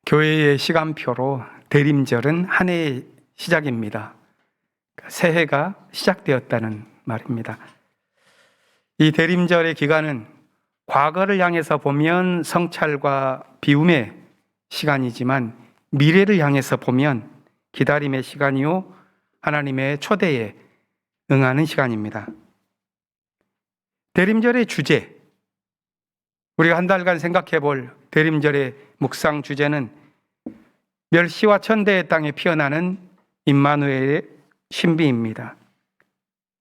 교회의 시간표로 대림절은 한 해의 시작입니다. 새해가 시작되었다는 말입니다. 이 대림절의 기간은 과거를 향해서 보면 성찰과 비움의 시간이지만 미래를 향해서 보면 기다림의 시간이요 하나님의 초대에 응하는 시간입니다. 대림절의 주제, 우리가 한 달간 생각해 볼 대림절의 묵상 주제는 멸시와 천대의 땅에 피어나는 임마누엘의 신비입니다.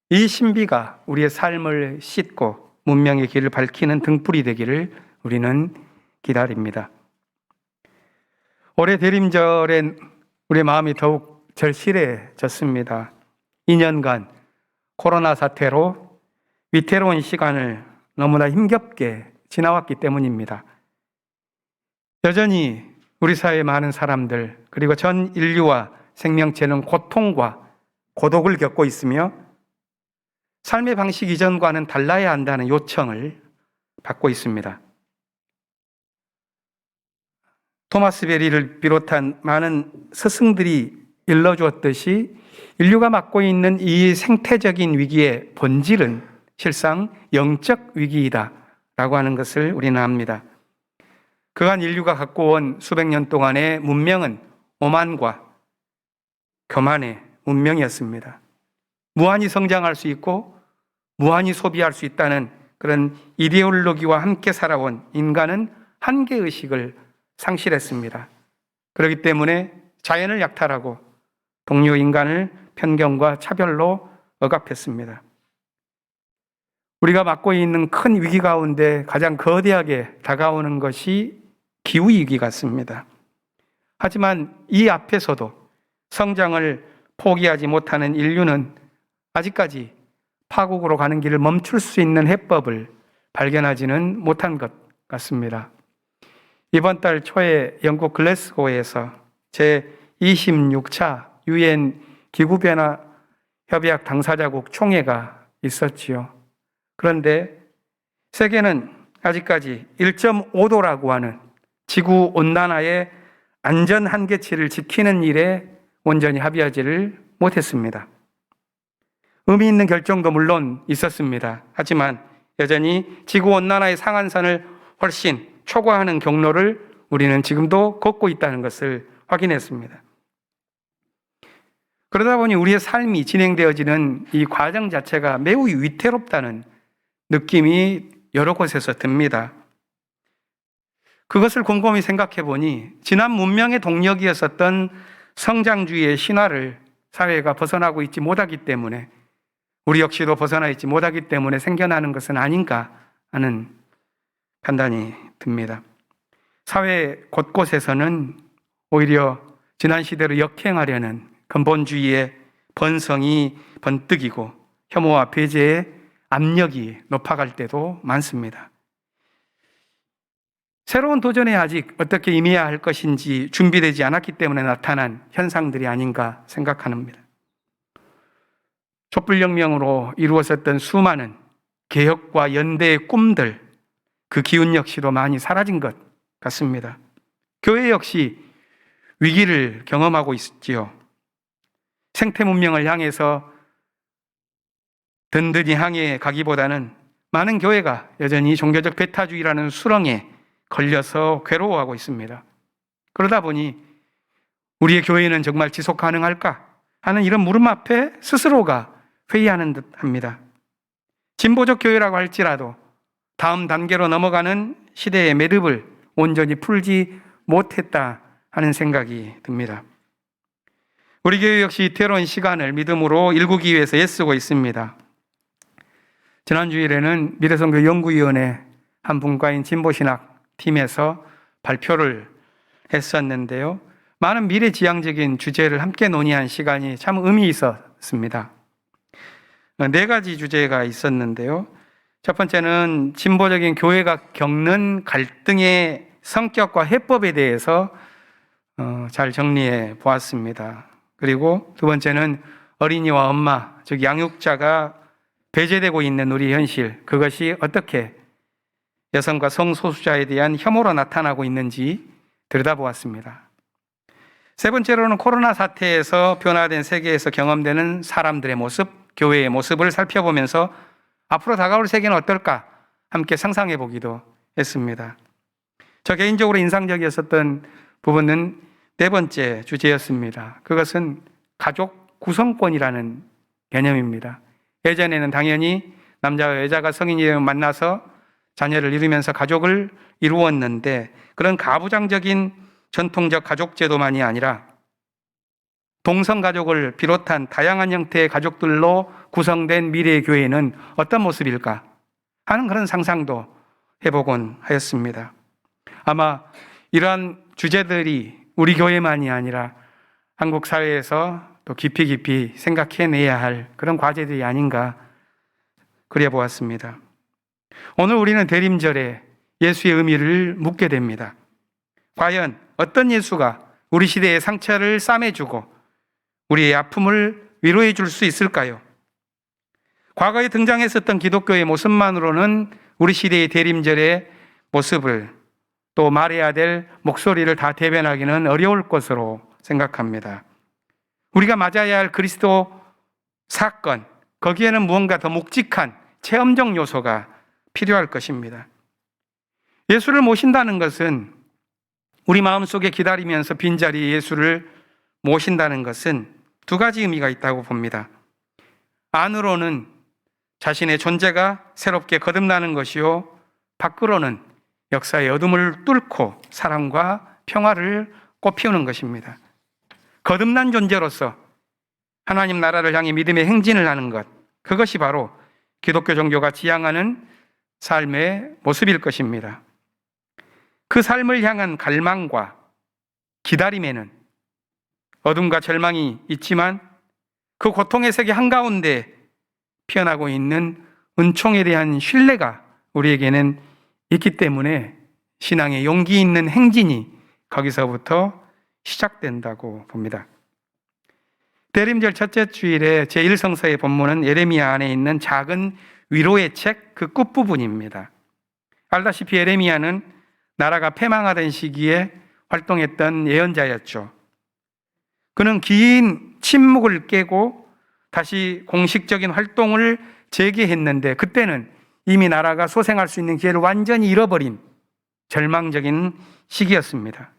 이 신비가 우리의 삶을 씻고 문명의 길을 밝히는 등불이 되기를 우리는 기다립니다. 올해 대림절엔 우리의 마음이 더욱 절실해졌습니다. 2년간 코로나 사태로 위태로운 시간을 너무나 힘겹게 지나왔기 때문입니다. 여전히 우리 사회의 많은 사람들 그리고 전 인류와 생명체는 고통과 고독을 겪고 있으며 삶의 방식 이전과는 달라야 한다는 요청을 받고 있습니다. 토마스 베리를 비롯한 많은 스승들이 일러주었듯이 인류가 맞고 있는 이 생태적인 위기의 본질은 실상 영적 위기이다 라고 하는 것을 우리는 압니다. 그간 인류가 갖고 온 수백 년 동안의 문명은 오만과 교만의 문명이었습니다. 무한히 성장할 수 있고 무한히 소비할 수 있다는 그런 이데올로기와 함께 살아온 인간은 한계의식을 상실했습니다. 그렇기 때문에 자연을 약탈하고 동료 인간을 편견과 차별로 억압했습니다. 우리가 맞고 있는 큰 위기 가운데 가장 거대하게 다가오는 것이 기후위기 같습니다. 하지만 이 앞에서도 성장을 포기하지 못하는 인류는 아직까지 파국으로 가는 길을 멈출 수 있는 해법을 발견하지는 못한 것 같습니다. 이번 달 초에 영국 글래스고에서 제26차 UN 기후변화 협약 당사자국 총회가 있었지요. 그런데 세계는 아직까지 1.5도라고 하는 지구온난화의 안전 한계치를 지키는 일에 온전히 합의하지를 못했습니다. 의미 있는 결정도 물론 있었습니다. 하지만 여전히 지구온난화의 상한선을 훨씬 초과하는 경로를 우리는 지금도 걷고 있다는 것을 확인했습니다. 그러다 보니 우리의 삶이 진행되어지는 이 과정 자체가 매우 위태롭다는 느낌이 여러 곳에서 듭니다. 그것을 곰곰이 생각해 보니 지난 문명의 동력이었었던 성장주의의 신화를 사회가 벗어나고 있지 못하기 때문에 우리 역시도 벗어나 있지 못하기 때문에 생겨나는 것은 아닌가 하는 판단이 듭니다. 사회 곳곳에서는 오히려 지난 시대로 역행하려는 근본주의의 번성이 번뜩이고 혐오와 배제의 압력이 높아갈 때도 많습니다. 새로운 도전에 아직 어떻게 임해야 할 것인지 준비되지 않았기 때문에 나타난 현상들이 아닌가 생각합니다. 촛불혁명으로 이루어졌던 수많은 개혁과 연대의 꿈들, 그 기운 역시도 많이 사라진 것 같습니다. 교회 역시 위기를 경험하고 있지요. 생태 문명을 향해서 든든히 향해 가기보다는 많은 교회가 여전히 종교적 배타주의라는 수렁에 걸려서 괴로워하고 있습니다. 그러다 보니 우리의 교회는 정말 지속 가능할까 하는 이런 물음 앞에 스스로가 회의하는 듯 합니다. 진보적 교회라고 할지라도 다음 단계로 넘어가는 시대의 매듭을 온전히 풀지 못했다 하는 생각이 듭니다. 우리 교회 역시 위태로운 시간을 믿음으로 일구기 위해서 애쓰고 있습니다. 지난 주일에는 미래선교 연구위원회 한 분과인 진보신학 팀에서 발표를 했었는데요. 많은 미래지향적인 주제를 함께 논의한 시간이 참 의미 있었습니다. 4가지 주제가 있었는데요. 첫 번째는 진보적인 교회가 겪는 갈등의 성격과 해법에 대해서 잘 정리해 보았습니다. 그리고 두 번째는 어린이와 엄마, 즉 양육자가 배제되고 있는 우리 현실, 그것이 어떻게 여성과 성소수자에 대한 혐오로 나타나고 있는지 들여다보았습니다. 세 번째로는 코로나 사태에서 변화된 세계에서 경험되는 사람들의 모습, 교회의 모습을 살펴보면서 앞으로 다가올 세계는 어떨까 함께 상상해 보기도 했습니다. 저 개인적으로 인상적이었던 부분은 네 번째 주제였습니다. 그것은 가족 구성권이라는 개념입니다. 예전에는 당연히 남자와 여자가 성인이 되면 만나서 자녀를 이루면서 가족을 이루었는데, 그런 가부장적인 전통적 가족 제도만이 아니라 동성 가족을 비롯한 다양한 형태의 가족들로 구성된 미래의 교회는 어떤 모습일까 하는 그런 상상도 해보곤 하였습니다. 아마 이러한 주제들이 우리 교회만이 아니라 한국 사회에서 또 깊이 생각해내야 할 그런 과제들이 아닌가 그려보았습니다. 오늘 우리는 대림절에 예수의 의미를 묻게 됩니다. 과연 어떤 예수가 우리 시대의 상처를 싸매주고 우리의 아픔을 위로해 줄 수 있을까요? 과거에 등장했었던 기독교의 모습만으로는 우리 시대의 대림절의 모습을, 또 말해야 될 목소리를 다 대변하기는 어려울 것으로 생각합니다. 우리가 맞아야 할 그리스도 사건, 거기에는 무언가 더 묵직한 체험적 요소가 필요할 것입니다. 예수를 모신다는 것은, 우리 마음속에 기다리면서 빈자리에 예수를 모신다는 것은 두 가지 의미가 있다고 봅니다. 안으로는 자신의 존재가 새롭게 거듭나는 것이요, 밖으로는 역사의 어둠을 뚫고 사랑과 평화를 꽃피우는 것입니다. 거듭난 존재로서 하나님 나라를 향해 믿음의 행진을 하는 것, 그것이 바로 기독교 종교가 지향하는 삶의 모습일 것입니다. 그 삶을 향한 갈망과 기다림에는 어둠과 절망이 있지만 그 고통의 세계 한가운데 피어나고 있는 은총에 대한 신뢰가 우리에게는 있기 때문에 신앙의 용기 있는 행진이 거기서부터 시작된다고 봅니다. 대림절 첫째 주일의 제1성서의 본문은 예레미야 안에 있는 작은 위로의 책 그 끝부분입니다. 알다시피 예레미야는 나라가 패망하던 시기에 활동했던 예언자였죠. 그는 긴 침묵을 깨고 다시 공식적인 활동을 재개했는데, 그때는 이미 나라가 소생할 수 있는 기회를 완전히 잃어버린 절망적인 시기였습니다.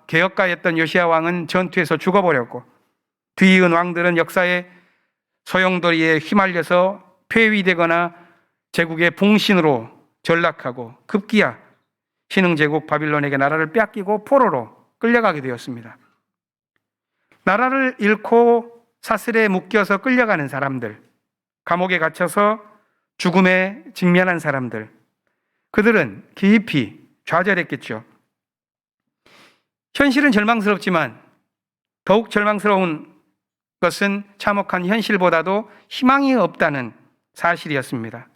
개혁가였던 요시야 왕은 전투에서 죽어버렸고, 뒤이은 왕들은 역사의 소용돌이에 휘말려서 폐위되거나 제국의 봉신으로 전락하고 급기야 신흥제국 바빌론에게 나라를 빼앗기고 포로로 끌려가게 되었습니다. 나라를 잃고 사슬에 묶여서 끌려가는 사람들, 감옥에 갇혀서 죽음에 직면한 사람들, 그들은 깊이 좌절했겠죠. 현실은 절망스럽지만 더욱 절망스러운 것은 참혹한 현실보다도 희망이 없다는 사실이었습니다.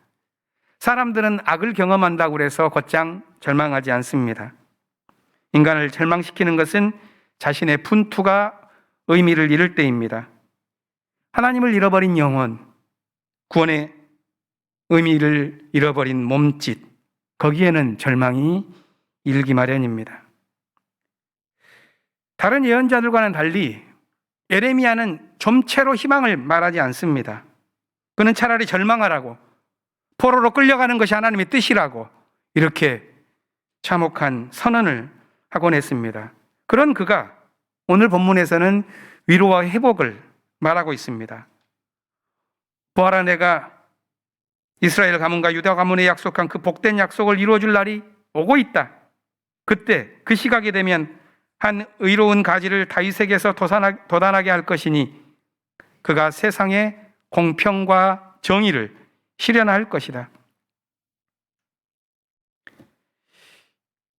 사람들은 악을 경험한다고 해서 곧장 절망하지 않습니다. 인간을 절망시키는 것은 자신의 분투가 의미를 잃을 때입니다. 하나님을 잃어버린 영혼, 구원의 의미를 잃어버린 몸짓, 거기에는 절망이 일기 마련입니다. 다른 예언자들과는 달리 예레미야는 좀채로 희망을 말하지 않습니다. 그는 차라리 절망하라고, 포로로 끌려가는 것이 하나님의 뜻이라고 이렇게 참혹한 선언을 하곤 했습니다. 그런 그가 오늘 본문에서는 위로와 회복을 말하고 있습니다. 보아라, 내가 이스라엘 가문과 유다 가문에 약속한 그 복된 약속을 이루어줄 날이 오고 있다. 그때 그 시각이 되면 한 의로운 가지를 다윗에게서 돋아나게 할 것이니 그가 세상에 공평과 정의를 실현할 것이다.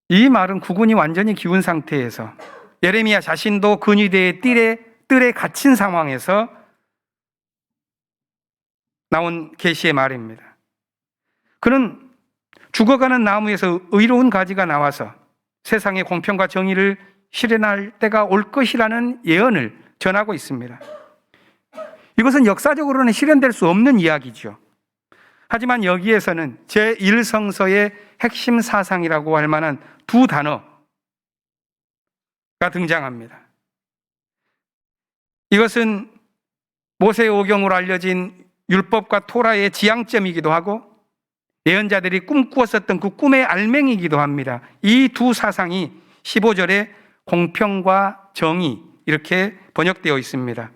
이 말은 국운이 완전히 기운 상태에서, 예레미야 자신도 근위대의 뜰에 갇힌 상황에서 나온 계시의 말입니다. 그는 죽어가는 나무에서 의로운 가지가 나와서 세상의 공평과 정의를 실현할 때가 올 것이라는 예언을 전하고 있습니다. 이것은 역사적으로는 실현될 수 없는 이야기죠. 하지만 여기에서는 제1성서의 핵심 사상이라고 할 만한 두 단어, 등장합니다. 이것은 모세오경으로 알려진 율법과 토라의 지향점이기도 하고 예언자들이 꿈꾸었었던 그 꿈의 알맹이기도 합니다. 이 두 사상이 15절에 공평과 정의 이렇게 번역되어 있습니다.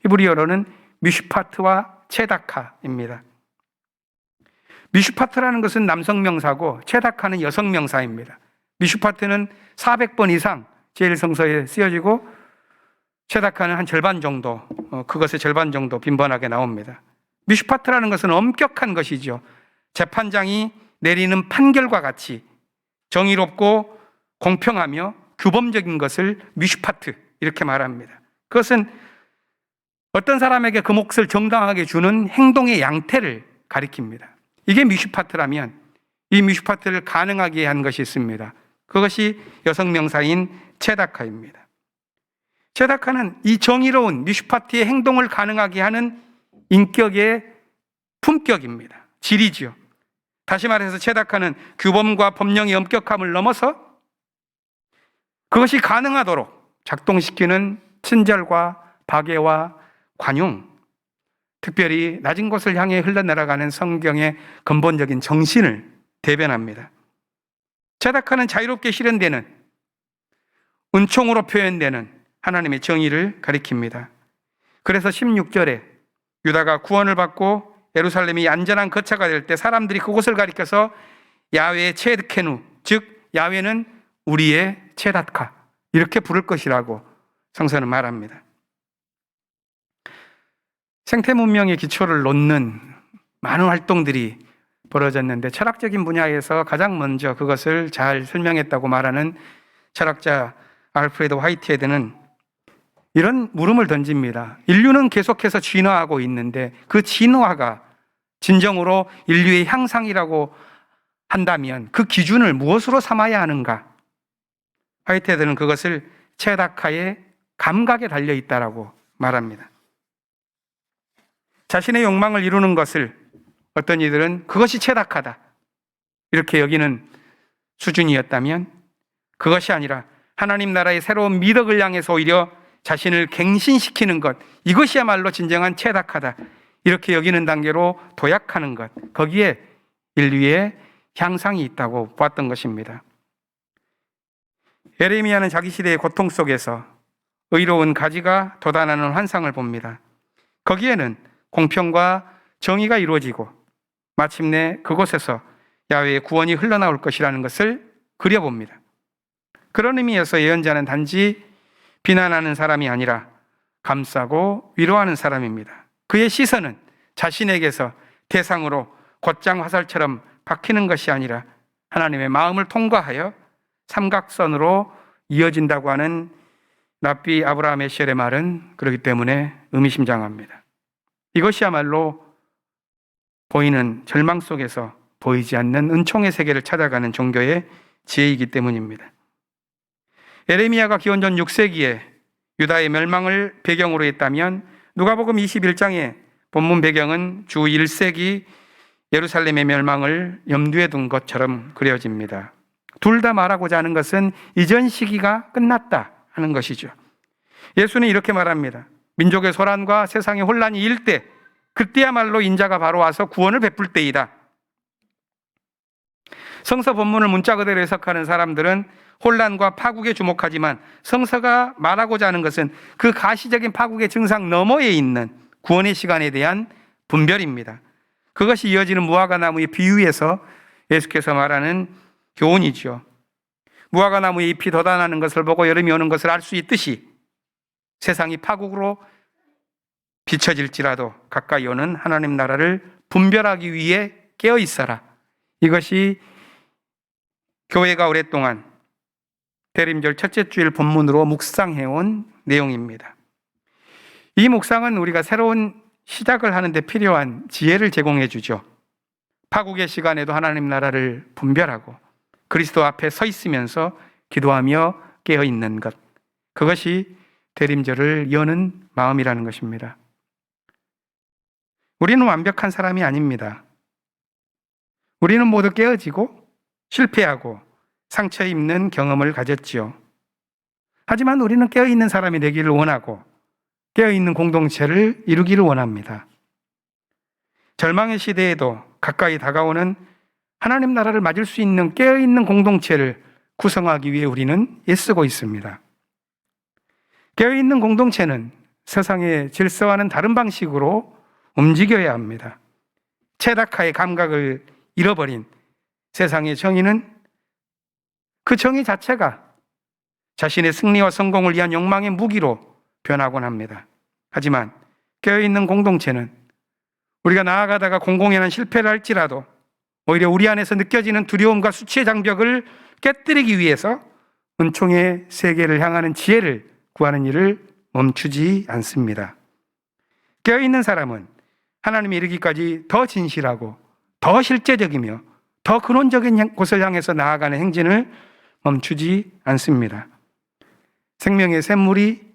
히브리어로는 미슈파트와 체다카입니다. 미슈파트라는 것은 남성 명사고 체다카는 여성 명사입니다. 미슈파트는 400번 이상 제1성서에 쓰여지고 체다카는 한 절반 정도, 그것의 절반 정도 빈번하게 나옵니다. 미슈파트라는 것은 엄격한 것이죠. 재판장이 내리는 판결과 같이 정의롭고 공평하며 규범적인 것을 미슈파트 이렇게 말합니다. 그것은 어떤 사람에게 그 몫을 정당하게 주는 행동의 양태를 가리킵니다. 이게 미슈파트라면 이 미슈파트를 가능하게 한 것이 있습니다. 그것이 여성 명사인 체다카입니다. 체다카는 이 정의로운 미슈파트의 행동을 가능하게 하는 인격의 품격입니다. 질이지요. 다시 말해서 체다카는 규범과 법령의 엄격함을 넘어서 그것이 가능하도록 작동시키는 친절과 박애와 관용, 특별히 낮은 곳을 향해 흘러내려가는 성경의 근본적인 정신을 대변합니다. 체다카는 자유롭게 실현되는 은총으로 표현되는 하나님의 정의를 가리킵니다. 그래서 16절에 유다가 구원을 받고 예루살렘이 안전한 거처가 될 때 사람들이 그곳을 가리켜서 야훼 체드케누, 즉 야훼는 우리의 체다카 이렇게 부를 것이라고 성서는 말합니다. 생태 문명의 기초를 놓는 많은 활동들이 벌어졌는데 철학적인 분야에서 가장 먼저 그것을 잘 설명했다고 말하는 철학자 알프레드 화이트헤드는 이런 물음을 던집니다. 인류는 계속해서 진화하고 있는데 그 진화가 진정으로 인류의 향상이라고 한다면 그 기준을 무엇으로 삼아야 하는가? 화이트헤드는 그것을 체다카의 감각에 달려 있다라고 말합니다. 자신의 욕망을 이루는 것을 어떤 이들은 그것이 체다카다 이렇게 여기는 수준이었다면 그것이 아니라 하나님 나라의 새로운 미덕을 향해서 오히려 자신을 갱신시키는 것, 이것이야말로 진정한 체다카다 이렇게 여기는 단계로 도약하는 것, 거기에 인류의 향상이 있다고 보았던 것입니다. 예레미야는 자기 시대의 고통 속에서 의로운 가지가 돋아나는 환상을 봅니다. 거기에는 공평과 정의가 이루어지고 마침내 그곳에서 야훼의 구원이 흘러나올 것이라는 것을 그려봅니다. 그런 의미에서 예언자는 단지 비난하는 사람이 아니라 감싸고 위로하는 사람입니다. 그의 시선은 자신에게서 대상으로 곧장 화살처럼 박히는 것이 아니라 하나님의 마음을 통과하여 삼각선으로 이어진다고 하는 랍비 아브라함 에셀의 말은 그렇기 때문에 의미심장합니다. 이것이야말로 보이는 절망 속에서 보이지 않는 은총의 세계를 찾아가는 종교의 지혜이기 때문입니다. 예레미야가 기원전 6세기에 유다의 멸망을 배경으로 했다면 누가복음 21장의 본문 배경은 주 1세기 예루살렘의 멸망을 염두에 둔 것처럼 그려집니다. 둘 다 말하고자 하는 것은 이전 시기가 끝났다 하는 것이죠. 예수는 이렇게 말합니다. 민족의 소란과 세상의 혼란이 일 때 그때야말로 인자가 바로 와서 구원을 베풀 때이다. 성서 본문을 문자 그대로 해석하는 사람들은 혼란과 파국에 주목하지만 성서가 말하고자 하는 것은 그 가시적인 파국의 증상 너머에 있는 구원의 시간에 대한 분별입니다. 그것이 이어지는 무화과 나무의 비유에서 예수께서 말하는 교훈이죠. 무화과 나무의 잎이 돋아나는 것을 보고 여름이 오는 것을 알 수 있듯이 세상이 파국으로 비춰질지라도 가까이 오는 하나님 나라를 분별하기 위해 깨어 있어라. 이것이 교회가 오랫동안 대림절 첫째 주일 본문으로 묵상해온 내용입니다. 이 묵상은 우리가 새로운 시작을 하는데 필요한 지혜를 제공해 주죠. 파국의 시간에도 하나님 나라를 분별하고 그리스도 앞에 서 있으면서 기도하며 깨어 있는 것, 그것이 대림절을 여는 마음이라는 것입니다. 우리는 완벽한 사람이 아닙니다. 우리는 모두 깨어지고 실패하고 상처 입는 경험을 가졌지요. 하지만 우리는 깨어있는 사람이 되기를 원하고 깨어있는 공동체를 이루기를 원합니다. 절망의 시대에도 가까이 다가오는 하나님 나라를 맞을 수 있는 깨어있는 공동체를 구성하기 위해 우리는 애쓰고 있습니다. 깨어있는 공동체는 세상의 질서와는 다른 방식으로 움직여야 합니다. 체다카의 감각을 잃어버린 세상의 정의는 그 정의 자체가 자신의 승리와 성공을 위한 욕망의 무기로 변하곤 합니다. 하지만 깨어있는 공동체는 우리가 나아가다가 공공연한 실패를 할지라도 오히려 우리 안에서 느껴지는 두려움과 수치의 장벽을 깨뜨리기 위해서 은총의 세계를 향하는 지혜를 구하는 일을 멈추지 않습니다. 깨어있는 사람은 하나님에 이르기까지 더 진실하고 더 실제적이며 더 근원적인 곳을 향해서 나아가는 행진을 멈추지 않습니다. 생명의 샘물이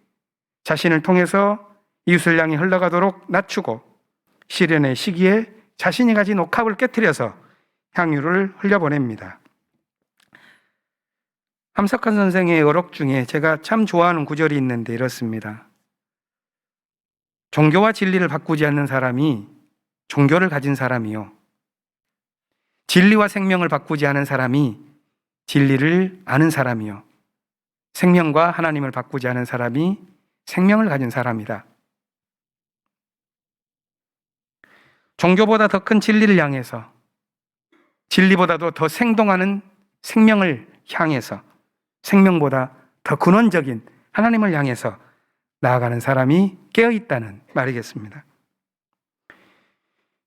자신을 통해서 이웃을 향해 흘러가도록 낮추고 시련의 시기에 자신이 가진 옥합을 깨뜨려서 향유를 흘려보냅니다. 함석한 선생의 어록 중에 제가 참 좋아하는 구절이 있는데 이렇습니다. 종교와 진리를 바꾸지 않는 사람이 종교를 가진 사람이요, 진리와 생명을 바꾸지 않은 사람이 진리를 아는 사람이요, 생명과 하나님을 바꾸지 않은 사람이 생명을 가진 사람이다. 종교보다 더 큰 진리를 향해서, 진리보다도 더 생동하는 생명을 향해서, 생명보다 더 근원적인 하나님을 향해서 나아가는 사람이 깨어있다는 말이겠습니다.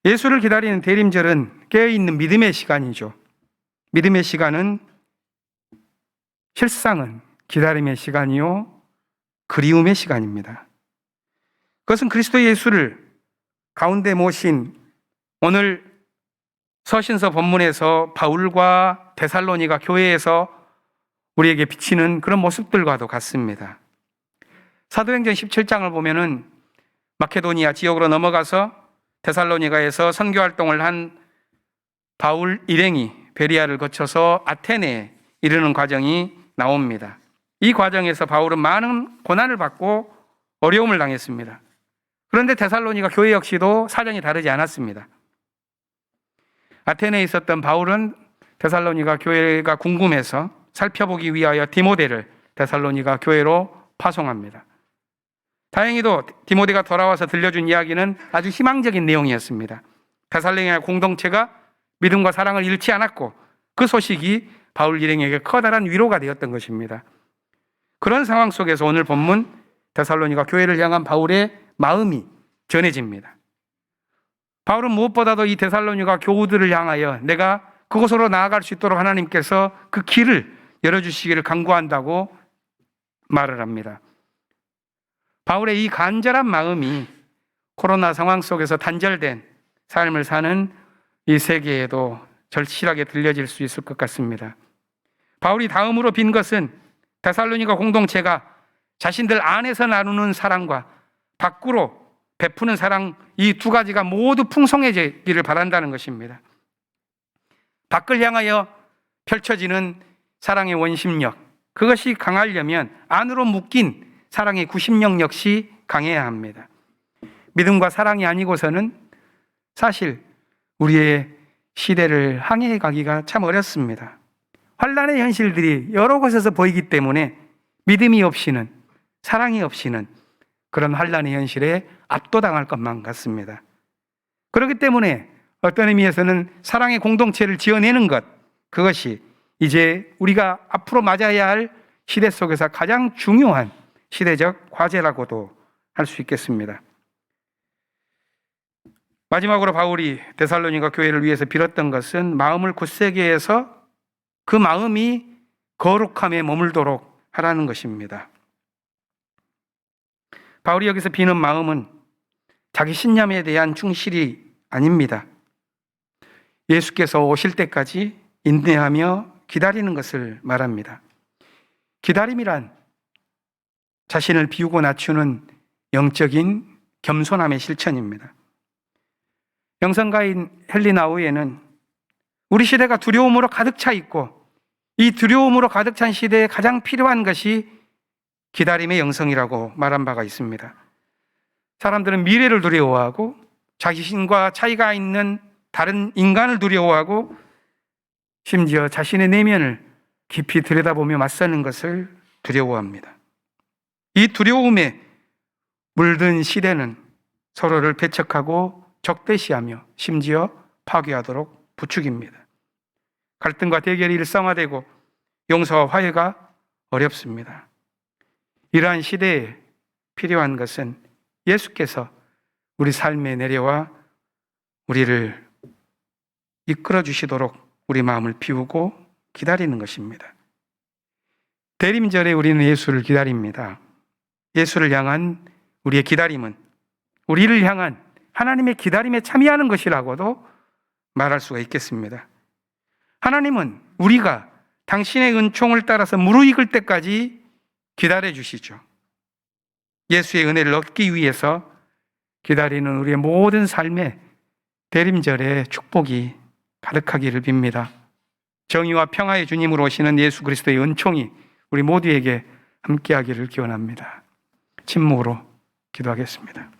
예수를 기다리는 대림절은 깨어있는 믿음의 시간이죠. 믿음의 시간은 실상은 기다림의 시간이요, 그리움의 시간입니다. 그것은 그리스도 예수를 가운데 모신 오늘 서신서 본문에서 바울과 데살로니가 교회에서 우리에게 비치는 그런 모습들과도 같습니다. 사도행전 17장을 보면은 마케도니아 지역으로 넘어가서 데살로니가에서 선교 활동을 한 바울 일행이 베리아를 거쳐서 아테네에 이르는 과정이 나옵니다. 이 과정에서 바울은 많은 고난을 받고 어려움을 당했습니다. 그런데 데살로니가 교회 역시도 사정이 다르지 않았습니다. 아테네에 있었던 바울은 데살로니가 교회가 궁금해서 살펴보기 위하여 디모데를 데살로니가 교회로 파송합니다. 다행히도 디모데가 돌아와서 들려준 이야기는 아주 희망적인 내용이었습니다. 데살로니가 공동체가 믿음과 사랑을 잃지 않았고 그 소식이 바울 일행에게 커다란 위로가 되었던 것입니다. 그런 상황 속에서 오늘 본문 데살로니가 교회를 향한 바울의 마음이 전해집니다. 바울은 무엇보다도 이 데살로니가 교우들을 향하여 내가 그곳으로 나아갈 수 있도록 하나님께서 그 길을 열어주시기를 간구한다고 말을 합니다. 바울의 이 간절한 마음이 코로나 상황 속에서 단절된 삶을 사는 이 세계에도 절실하게 들려질 수 있을 것 같습니다. 바울이 다음으로 빈 것은 데살로니가 공동체가 자신들 안에서 나누는 사랑과 밖으로 베푸는 사랑, 이 두 가지가 모두 풍성해지기를 바란다는 것입니다. 밖을 향하여 펼쳐지는 사랑의 원심력, 그것이 강하려면 안으로 묶인 사랑의 구심력 역시 강해야 합니다. 믿음과 사랑이 아니고서는 사실 우리의 시대를 항해해 가기가 참 어렵습니다. 환난의 현실들이 여러 곳에서 보이기 때문에 믿음이 없이는, 사랑이 없이는 그런 환난의 현실에 압도당할 것만 같습니다. 그렇기 때문에 어떤 의미에서는 사랑의 공동체를 지어내는 것, 그것이 이제 우리가 앞으로 맞아야 할 시대 속에서 가장 중요한 시대적 과제라고도 할 수 있겠습니다. 마지막으로 바울이 데살로니가 교회를 위해서 빌었던 것은 마음을 굳세게 해서 그 마음이 거룩함에 머물도록 하라는 것입니다. 바울이 여기서 비는 마음은 자기 신념에 대한 충실이 아닙니다. 예수께서 오실 때까지 인내하며 기다리는 것을 말합니다. 기다림이란 자신을 비우고 낮추는 영적인 겸손함의 실천입니다. 영성가인 헨리 나우에는 우리 시대가 두려움으로 가득 차 있고 이 두려움으로 가득 찬 시대에 가장 필요한 것이 기다림의 영성이라고 말한 바가 있습니다. 사람들은 미래를 두려워하고 자신과 차이가 있는 다른 인간을 두려워하고 심지어 자신의 내면을 깊이 들여다보며 맞서는 것을 두려워합니다. 이 두려움에 물든 시대는 서로를 배척하고 적대시하며 심지어 파괴하도록 부추깁니다. 갈등과 대결이 일상화되고 용서와 화해가 어렵습니다. 이러한 시대에 필요한 것은 예수께서 우리 삶에 내려와 우리를 이끌어 주시도록 우리 마음을 비우고 기다리는 것입니다. 대림절에 우리는 예수를 기다립니다. 예수를 향한 우리의 기다림은 우리를 향한 하나님의 기다림에 참여하는 것이라고도 말할 수가 있겠습니다. 하나님은 우리가 당신의 은총을 따라서 무르익을 때까지 기다려 주시죠. 예수의 은혜를 얻기 위해서 기다리는 우리의 모든 삶에 대림절의 축복이 가득하기를 빕니다. 정의와 평화의 주님으로 오시는 예수 그리스도의 은총이 우리 모두에게 함께하기를 기원합니다. 침묵으로 기도하겠습니다.